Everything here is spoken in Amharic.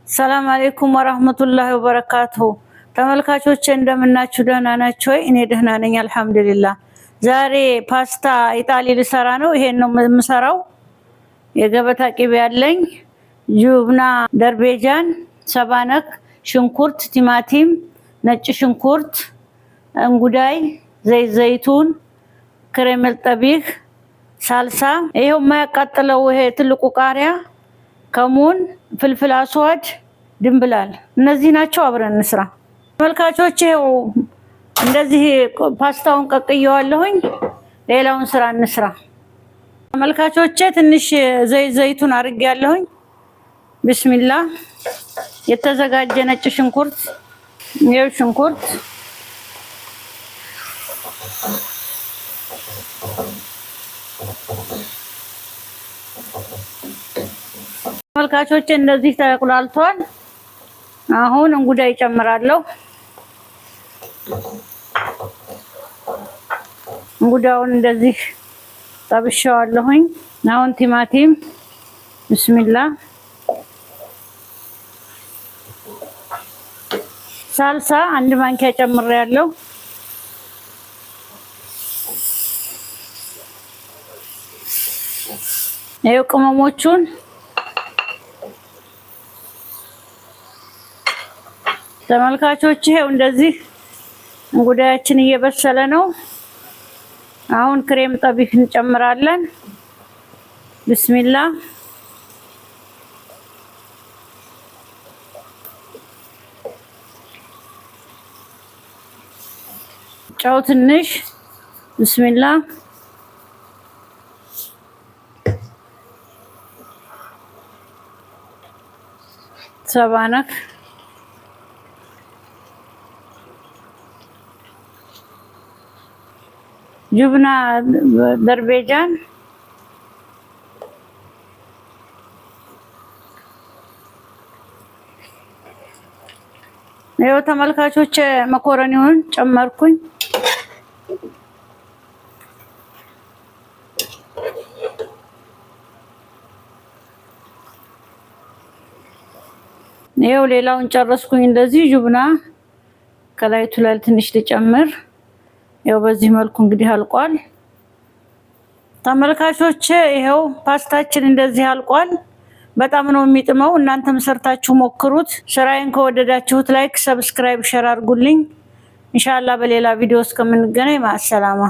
ሰላም አለይኩም ወራህመቱላሂ ወበረካቱሁ። ተመልካቾቼ እንደምናችሁ ደህና ናችሁ ወይ? እኔ ደህና ነኝ አልሐምዱሊላህ። ዛሬ ፓስታ ኢጣሊ ልሰራ ነው። ይሄን ነው የምሰራው። የገበታ ቅቤ ያለኝ፣ ጁብና ደርቤጃን፣ ሰባነክ፣ ሽንኩርት፣ ቲማቲም፣ ነጭ ሽንኩርት፣ እንጉዳይ፣ ዘይቱን፣ ክሬመል ጠቢህ፣ ሳልሳ፣ ይሄው የማያቃጥለው ይሄ ትልቁ ቃሪያ፣ ከሙን፣ ፍልፍል አስዋድ፣ ድንብላል እነዚህ ናቸው። አብረን እንስራ ተመልካቾች። ይሄው እንደዚህ ፓስታውን ቀቅየዋለሁኝ። ሌላውን ስራ እንስራ ተመልካቾቼ። ትንሽ ዘይቱን አድርጌያለሁኝ። ቢስሚላህ። የተዘጋጀ ነጭ ሽንኩርት፣ ይሄው ሽንኩርት፣ ተመልካቾቼ እንደዚህ ተቁላልቷል። አሁን እንጉዳይ ጨምራለሁ። እንጉዳውን እንደዚህ ጠብሼዋለሁኝ። አሁን ቲማቲም፣ ቢስሚላህ። ሳልሳ አንድ ማንኪያ ጨምሬያለሁ። ይሄው ቅመሞቹን ተመልካቾች ይሄው እንደዚህ እንጉዳያችን እየበሰለ ነው። አሁን ክሬም ጠቢህ እንጨምራለን። ቢስሚላህ። ጨው ትንሽ፣ ቢስሚላህ። ሰባነክ፣ ጁብና ደርቤጃን፣ ይኸው ተመልካቾች መኮረኒውን ጨመርኩኝ። ይኸው ሌላውን ጨረስኩኝ። እንደዚህ ጁብና ከላይቱ ላይ ትንሽ ልጨምር። ያው በዚህ መልኩ እንግዲህ አልቋል ተመልካቾች። ይሄው ፓስታችን እንደዚህ አልቋል። በጣም ነው የሚጥመው። እናንተም ሰርታችሁ ሞክሩት። ስራዬን ከወደዳችሁት ላይክ፣ ሰብስክራይብ፣ ሼር አድርጉልኝ። ኢንሻአላህ በሌላ ቪዲዮ እስከምንገናኝ ማሰላማ።